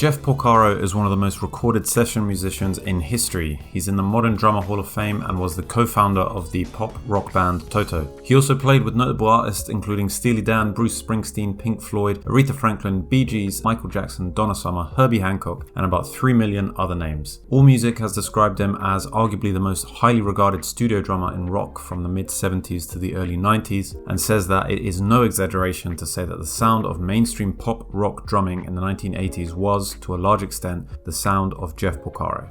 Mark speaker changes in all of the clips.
Speaker 1: Jeff Porcaro is one of the most recorded session musicians in history. He's in the Modern Drummer Hall of Fame and was the co-founder of the pop rock band Toto. He also played with notable artists including Steely Dan, Bruce Springsteen, Pink Floyd, Aretha Franklin, Bee Gees, Michael Jackson, Donna Summer, Herbie Hancock, and about 3 million other names. AllMusic has described him as arguably the most highly regarded studio drummer in rock from the mid-70s to the early 90s, and says that it is no exaggeration to say that the sound of mainstream pop rock drumming in the 1980s was, to a large extent, the sound of Jeff Porcaro.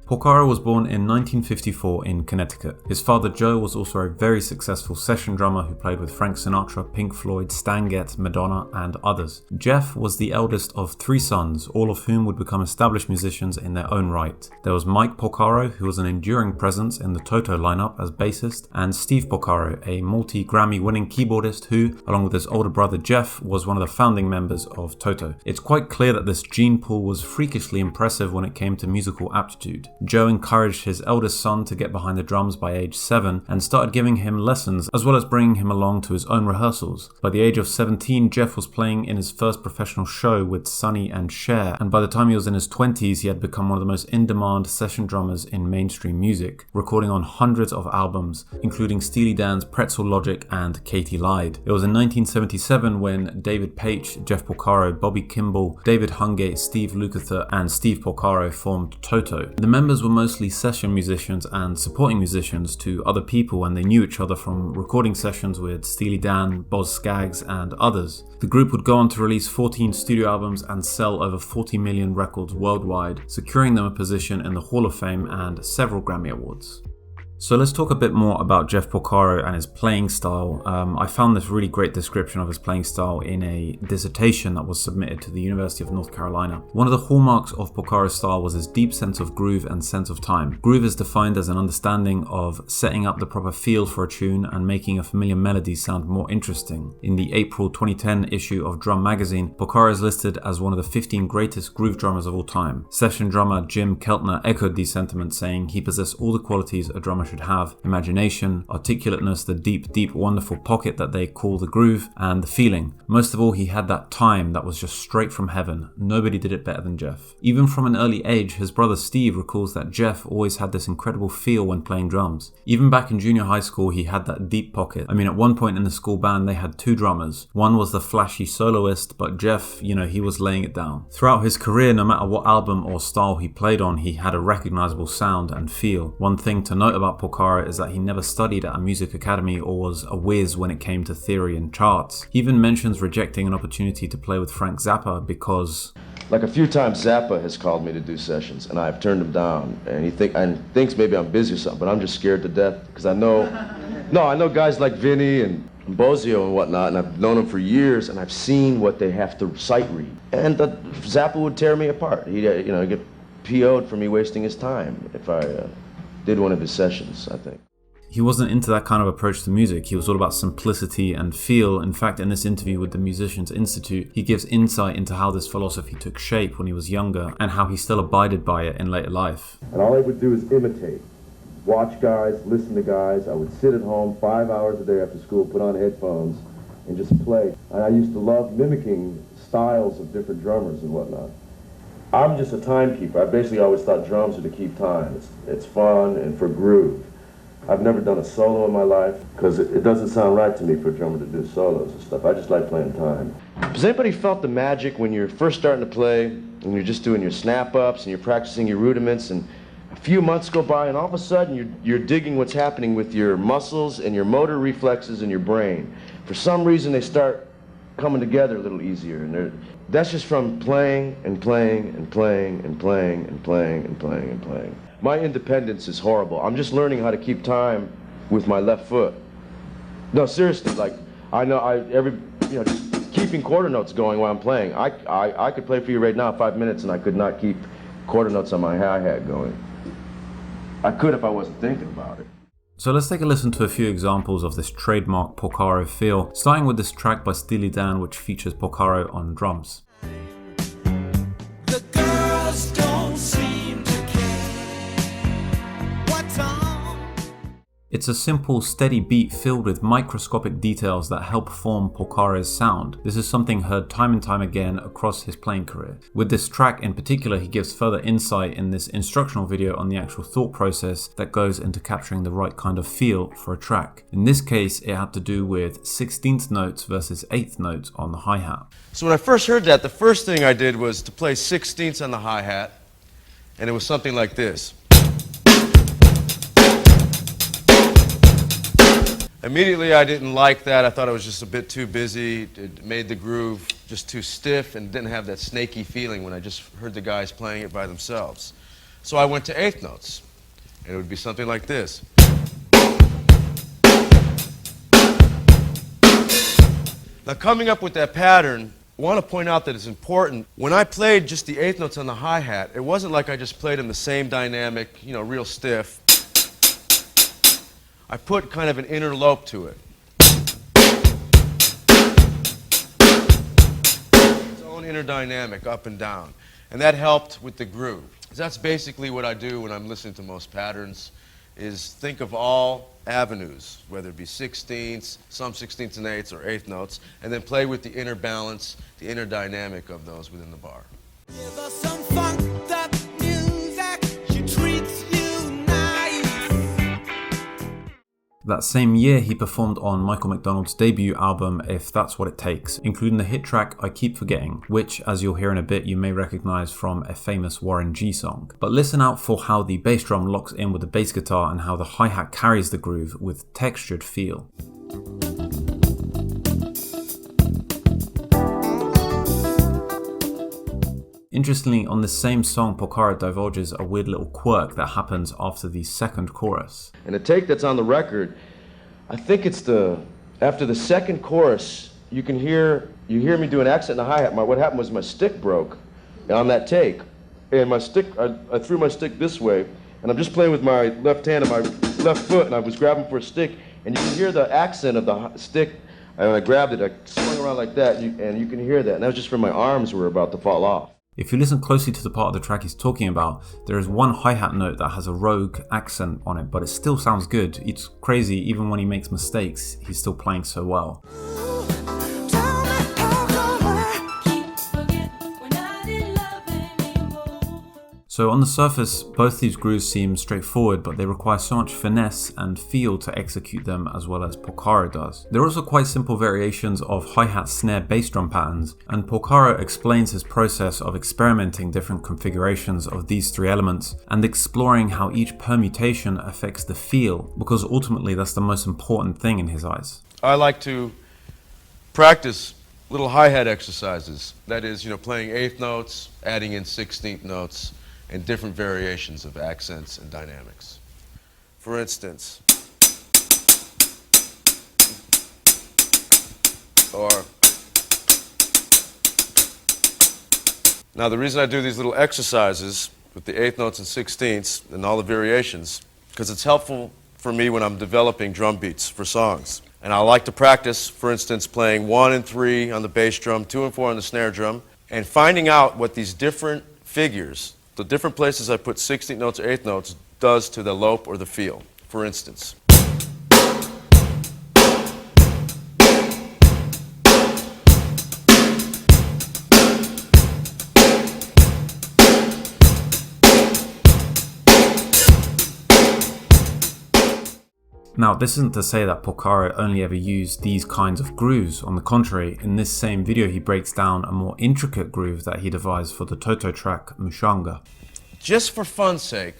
Speaker 1: Porcaro was born in 1954 in Connecticut. His father Joe was also a very successful session drummer who played with Frank Sinatra, Pink Floyd, Stan Getz, Madonna, and others. Jeff was the eldest of 3 sons, all of whom would become established musicians in their own right. There was Mike Porcaro, who was an enduring presence in the Toto lineup as bassist, and Steve Porcaro, a multi-Grammy winning keyboardist who, along with his older brother Jeff, was one of the founding members of Toto. It's quite clear that this gene pool was freakishly impressive when it came to musical aptitude. Joe encouraged his eldest son to get behind the drums by age 7 and started giving him lessons as well as bringing him along to his own rehearsals. By the age of 17, Jeff was playing in his first professional show with Sonny and Cher, and by the time he was in his 20s, he had become one of the most in-demand session drummers in mainstream music, recording on hundreds of albums, including Steely Dan's Pretzel Logic and Katie Lied. It was in 1977 when David Paich, Jeff Porcaro, Bobby Kimball, David Hungate, Steve Lukather, and Steve Porcaro formed Toto. The members were mostly session musicians and supporting musicians to other people, and they knew each other from recording sessions with Steely Dan, Boz Scaggs, and others. The group would go on to release 14 studio albums and sell over 40 million records worldwide, securing them a position in the Hall of Fame and several Grammy Awards. So let's talk a bit more about Jeff Porcaro and his playing style. I found this really great description of his playing style in a dissertation that was submitted to the University of North Carolina. One of the hallmarks of Porcaro's style was his deep sense of groove and sense of time. Groove is defined as an understanding of setting up the proper feel for a tune and making a familiar melody sound more interesting. In the April 2010 issue of Drum Magazine, Porcaro is listed as one of the 15 greatest groove drummers of all time. Session drummer Jim Keltner echoed these sentiments, saying he possessed all the qualities a drummer should have: imagination, articulateness, the deep, wonderful pocket that they call the groove, and the feeling. Most of all, he had that time that was just straight from heaven. Nobody did it better than Jeff. Even from an early age, his brother Steve recalls that Jeff always had this incredible feel when playing drums. Even back in junior high school, he had that deep pocket. I mean, at one point in the school band, they had 2 drummers. One was the flashy soloist, but Jeff, he was laying it down. Throughout his career, no matter what album or style he played on, he had a recognizable sound and feel. One thing to note about Porcaro is that he never studied at a music academy or was a whiz when it came to theory and charts. He even mentions rejecting an opportunity to play with Frank Zappa because...
Speaker 2: Like a few times Zappa has called me to do sessions and I've turned him down, and he thinks maybe I'm busy or something, but I'm just scared to death because I know guys like Vinny and Bozio and whatnot, and I've known them for years, and I've seen what they have to sight read. And Zappa would tear me apart. He'd get PO'd for me wasting his time if I did one of his sessions, I think.
Speaker 1: He wasn't into that kind of approach to music. He was all about simplicity and feel. In fact, in this interview with the Musicians Institute, he gives insight into how this philosophy took shape when he was younger and how he still abided by it in later life.
Speaker 2: And all I would do is imitate. Watch guys, listen to guys. I would sit at home 5 hours a day after school, put on headphones, and just play. And I used to love mimicking styles of different drummers and whatnot. I'm just a timekeeper. I basically always thought drums are to keep time. It's fun and for groove. I've never done a solo in my life because it doesn't sound right to me for a drummer to do solos and stuff. I just like playing time. Has anybody felt the magic when you're first starting to play and you're just doing your snap-ups and you're practicing your rudiments, and a few months go by and all of a sudden you're digging what's happening with your muscles and your motor reflexes in your brain. For some reason they start coming together a little easier, and that's just from playing and playing and playing and playing and playing and playing and playing. My independence is horrible. I'm just learning how to keep time with my left foot. No, seriously, just keeping quarter notes going while I'm playing. I could play for you right now 5 minutes and I could not keep quarter notes on my hi-hat going. I could if I wasn't thinking about it.
Speaker 1: So let's take a listen to a few examples of this trademark Porcaro feel, starting with this track by Steely Dan which features Porcaro on drums.
Speaker 3: The girls don't seem to care what's on.
Speaker 1: It's a simple, steady beat filled with microscopic details that help form Porcaro's sound. This is something heard time and time again across his playing career. With this track in particular, he gives further insight in this instructional video on the actual thought process that goes into capturing the right kind of feel for a track. In this case, it had to do with 16th notes versus 8th notes on the hi-hat.
Speaker 4: So when I first heard that, the first thing I did was to play 16ths on the hi-hat, and it was something like this. Immediately I didn't like that. I thought it was just a bit too busy. It made the groove just too stiff and didn't have that snaky feeling when I just heard the guys playing it by themselves. So I went to 8th notes, and it would be something like this. Now, coming up with that pattern, I want to point out that it's important. When I played just the 8th notes on the hi-hat, it wasn't like I just played them the same dynamic, real stiff. I put kind of an interlope to it. Its own inner dynamic, up and down. And that helped with the groove. That's basically what I do when I'm listening to most patterns, is think of all avenues, whether it be 16ths, some 16ths and 8ths, or 8th notes, and then play with the inner balance, the inner dynamic of those within the bar.
Speaker 3: Give us some funked up music. She treats you nice.
Speaker 1: That same year, he performed on Michael McDonald's debut album, If That's What It Takes, including the hit track I Keep Forgetting, which, as you'll hear in a bit, you may recognize from a famous Warren G song. But listen out for how the bass drum locks in with the bass guitar and how the hi-hat carries the groove with textured feel. Interestingly, on this same song, Porcaro divulges a weird little quirk that happens after the second chorus.
Speaker 2: And the take that's on the record, I think it's after the second chorus, you hear me do an accent and a hi-hat. What happened was my stick broke on that take. And my stick, I threw my stick this way, and I'm just playing with my left hand and my left foot, and I was grabbing for a stick, and you can hear the accent of the stick. And when I grabbed it, I swung around like that, and you can hear that. And that was just from my arms were about to fall off.
Speaker 1: If you listen closely to the part of the track he's talking about, there is one hi-hat note that has a rogue accent on it, but it still sounds good. It's crazy, even when he makes mistakes, he's still playing so well. So on the surface, both these grooves seem straightforward, but they require so much finesse and feel to execute them as well as Porcaro does. There are also quite simple variations of hi-hat, snare, bass drum patterns, and Porcaro explains his process of experimenting different configurations of these three elements and exploring how each permutation affects the feel, because ultimately that's the most important thing in his eyes.
Speaker 4: I like to practice little hi-hat exercises. That is, playing 8th notes, adding in 16th notes, and different variations of accents and dynamics. For instance, now the reason I do these little exercises with the 8th notes and 16ths and all the variations, because it's helpful for me when I'm developing drum beats for songs. And I like to practice, for instance, playing 1 and 3 on the bass drum, 2 and 4 on the snare drum, and finding out what these different figures, the different places I put 16th notes or 8th notes, does to the lope or the feel. For instance,
Speaker 1: Now, this isn't to say that Porcaro only ever used these kinds of grooves. On the contrary, in this same video he breaks down a more intricate groove that he devised for the Toto track Mushanga.
Speaker 4: just for fun's sake,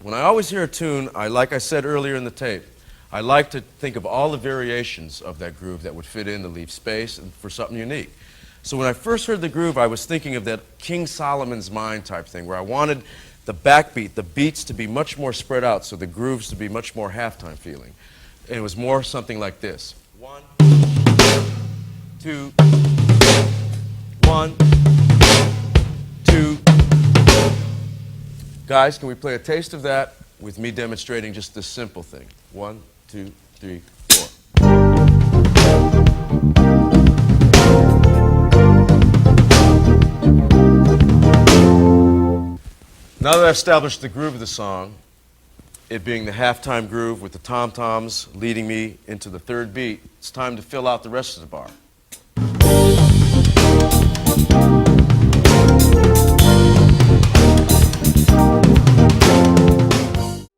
Speaker 4: when I always hear a tune, like I said earlier in the tape, I like to think of all the variations of that groove that would fit in to leave space and for something unique. So when I first heard the groove, I was thinking of that King Solomon's Mine type thing, where I wanted the backbeat, the beats to be much more spread out, so the grooves to be much more halftime feeling. And it was more something like this. 1, 2, 1, 2. Guys, can we play a taste of that with me demonstrating just this simple thing? 1, 2, 3, 4. Now that I've established the groove of the song, it being the halftime groove with the tom-toms leading me into the third beat, it's time to fill out the rest of the bar.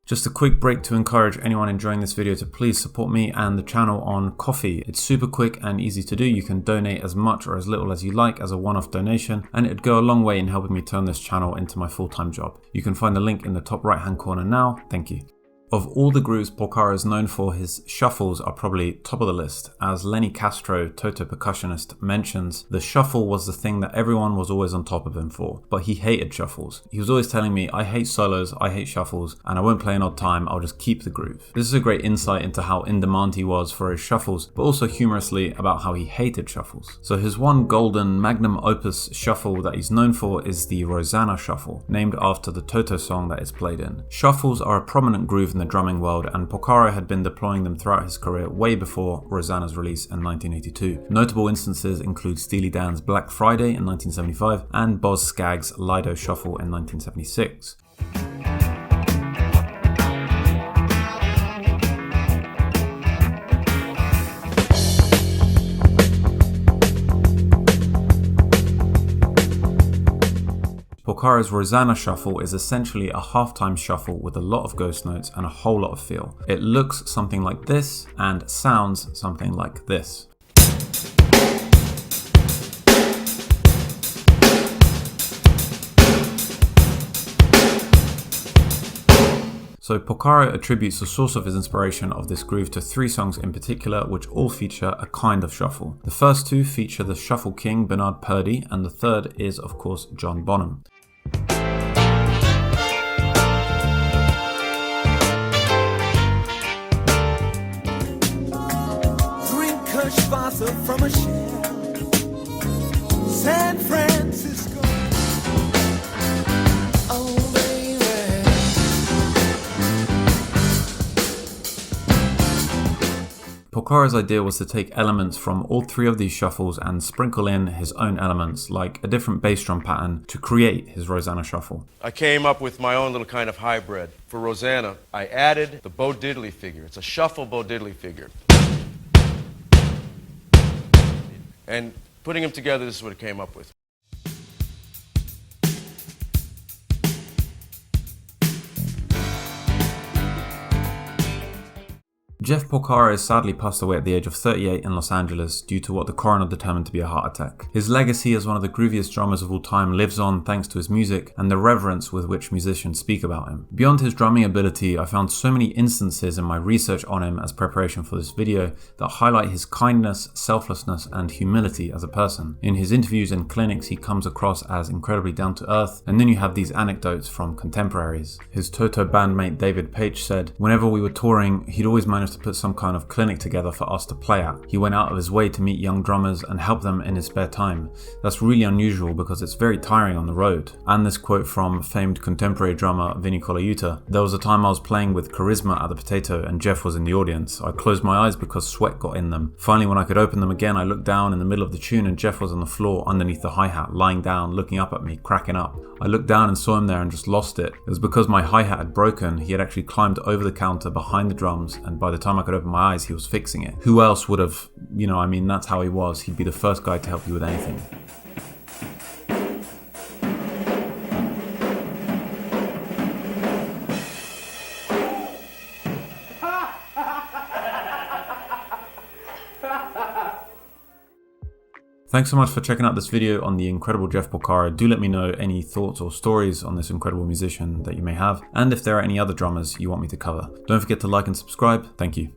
Speaker 1: Just a quick break to encourage anyone enjoying this video to please support me and the channel on Ko-fi. It's super quick and easy to do. You can donate as much or as little as you like as a one-off donation, and it'd go a long way in helping me turn this channel into my full-time job. You can find the link in the top right-hand corner now. Thank you. Of all the grooves Porcaro is known for, his shuffles are probably top of the list. As Lenny Castro, Toto percussionist, mentions, the shuffle was the thing that everyone was always on top of him for, but he hated shuffles. He was always telling me, I hate solos, I hate shuffles, and I won't play an odd time, I'll just keep the groove. This is a great insight into how in demand he was for his shuffles, but also humorously about how he hated shuffles. So his one golden magnum opus shuffle that he's known for is the Rosanna Shuffle, named after the Toto song that it's played in. Shuffles are a prominent groove in the drumming world, and Porcaro had been deploying them throughout his career way before Rosanna's release in 1982. Notable instances include Steely Dan's Black Friday in 1975 and Boz Scaggs' Lido Shuffle in 1976. Porcaro's Rosanna Shuffle is essentially a halftime shuffle with a lot of ghost notes and a whole lot of feel. It looks something like this and sounds something like this. So Porcaro attributes the source of his inspiration of this groove to 3 songs in particular, which all feature a kind of shuffle. The first 2 feature the shuffle king Bernard Purdie, and the third is of course John Bonham.
Speaker 3: Drink Kirschwasser from a shell, San Francisco. Oh baby.
Speaker 1: Porcaro's idea was to take elements from all 3 of these shuffles and sprinkle in his own elements, like a different bass drum pattern, to create his Rosanna Shuffle.
Speaker 4: I came up with my own little kind of hybrid. For Rosanna, I added the Bo Diddley figure. It's a shuffle Bo Diddley figure. And putting them together, this is what it came up with.
Speaker 1: Jeff Porcaro sadly passed away at the age of 38 in Los Angeles due to what the coroner determined to be a heart attack. His legacy as one of the grooviest drummers of all time lives on thanks to his music and the reverence with which musicians speak about him. Beyond his drumming ability, I found so many instances in my research on him as preparation for this video that highlight his kindness, selflessness, and humility as a person. In his interviews and clinics, he comes across as incredibly down to earth, and then you have these anecdotes from contemporaries. His Toto bandmate David Page said, whenever we were touring, he'd always manage to put some kind of clinic together for us to play at. He went out of his way to meet young drummers and help them in his spare time. That's really unusual because it's very tiring on the road. And this quote from famed contemporary drummer Vinnie Colaiuta: there was a time I was playing with Charisma at the Potato and Jeff was in the audience. I closed my eyes because sweat got in them. Finally, when I could open them again, I looked down in the middle of the tune and Jeff was on the floor underneath the hi-hat, lying down, looking up at me, cracking up. I looked down and saw him there and just lost it. It was because my hi-hat had broken. He had actually climbed over the counter behind the drums, and by the time I could open my eyes, he was fixing it. Who else would have, that's how he was. He'd be the first guy to help you with anything. Thanks so much for checking out this video on the incredible Jeff Porcaro. Do let me know any thoughts or stories on this incredible musician that you may have, and if there are any other drummers you want me to cover. Don't forget to like and subscribe. Thank you.